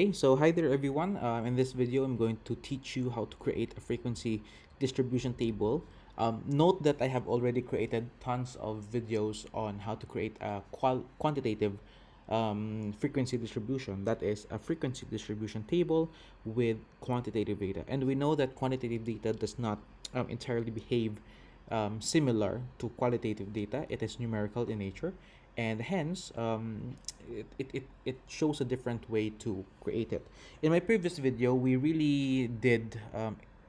Okay, so hi there everyone. In this video, I'm going to teach you how to create a frequency distribution table. Note that I have already created tons of videos on how to create a quantitative frequency distribution. That is a frequency distribution table with quantitative data. And we know that quantitative data does not entirely behave similar to qualitative data. It is numerical in nature, and hence it shows a different way to create it. In my previous video, we did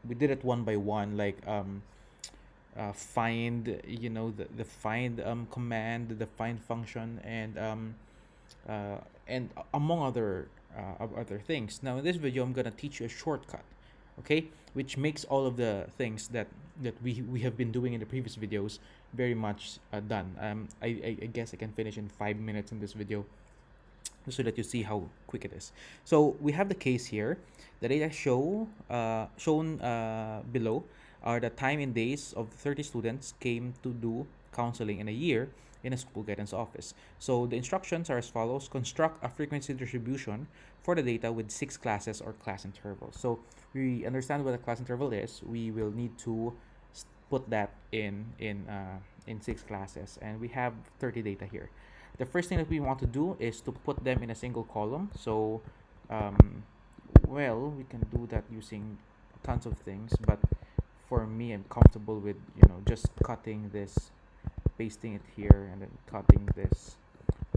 it one by one, like find, the find command, the find function, and among other things. Now in this video, I'm gonna teach you a shortcut, okay, which makes all of the things that we have been doing in the previous videos very much done. I guess I can finish in 5 minutes in this video, just so that you see how quick it is. So we have the case here. The data shown below are the time and days of 30 students came to do counseling in a year in a school guidance office. So the instructions are as follows: construct a frequency distribution for the data with 6 classes or class intervals. So we understand what a class interval is. We will need to put that in 6 classes, and we have 30 data here. The first thing that we want to do is to put them in a single column. So well, we can do that using tons of things, but for me, I'm comfortable with just cutting this, pasting it here, and then cutting this,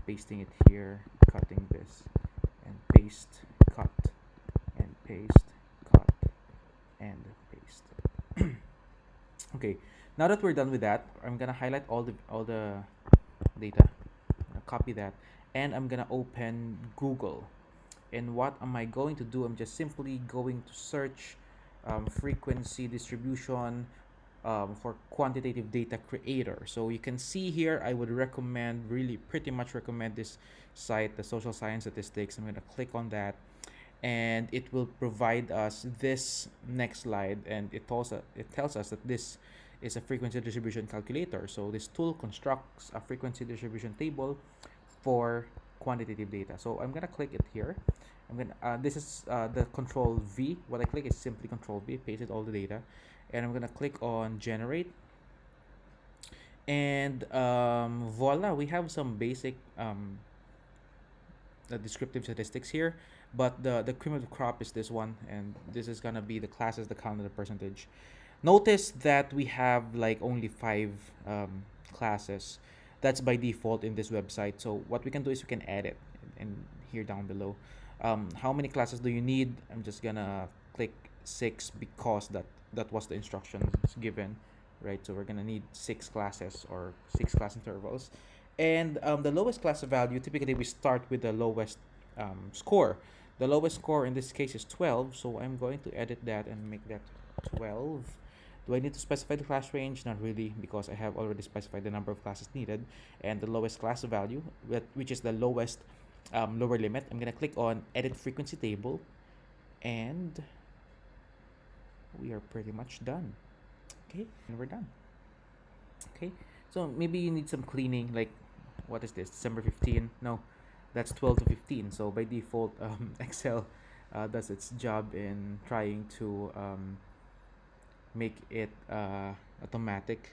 pasting it here, cutting this, and paste, cut, and paste, cut, and paste. Okay, now that we're done with that, I'm gonna highlight all the data, copy that, and I'm gonna open Google. And what am I going to do? I'm just simply going to search frequency distribution for quantitative data creator. So you can see here, I would recommend, really pretty much recommend this site, the Social Science Statistics. I'm going to click on that, and it will provide us this next slide, and it tells us that this is a frequency distribution calculator. So this tool constructs a frequency distribution table for quantitative data. So I'm gonna click it here. This is the control V. What I click is simply control V, pasted all the data, and I'm gonna click on generate, and voila, we have some basic descriptive statistics here. But the cream of the crop is this one, and this is gonna be the classes, the count, and the percentage. Notice that we have like only 5 classes. That's by default in this website. So what we can do is we can add it in here down below. How many classes do you need? I'm just gonna click 6 because that was the instructions given, right? So we're gonna need 6 classes or 6 class intervals. And the lowest class value, typically we start with the lowest score. The lowest score in this case is 12, so I'm going to edit that and make that 12. Do I need to specify the class range? Not really, because I have already specified the number of classes needed. And the lowest class value, which is the lowest lower limit, I'm going to click on Edit Frequency Table, and we are pretty much done. Okay, and we're done. Okay, so maybe you need some cleaning, like, what is this, December 15? No, that's 12 to 15. So by default, Excel does its job in trying to make it automatic.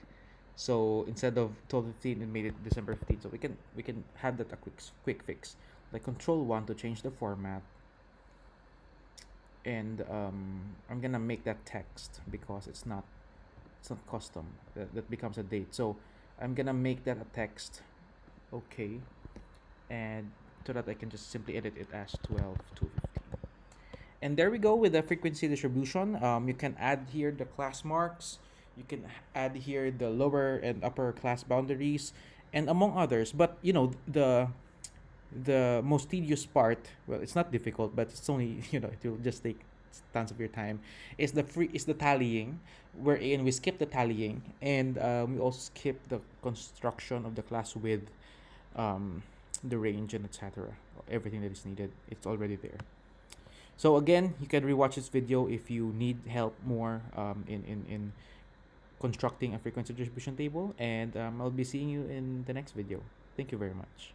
So instead of 12:15, it made it December 15. So we can have that a quick fix, like Control 1 to change the format, and I'm gonna make that text because it's not custom. That becomes a date. So I'm gonna make that a text, okay, and so that I can just simply edit it as 12 to 15. And there we go with the frequency distribution. You can add here the class marks. You can add here the lower and upper class boundaries, and among others. But the most tedious part, well, it's not difficult, but it's only it will just take tons of your time, is the tallying, wherein we skip the tallying, and we also skip the construction of the class with the range and etc. Everything that is needed, it's already there. So again, you can rewatch this video if you need help more in constructing a frequency distribution table, and I'll be seeing you in the next video. Thank you very much.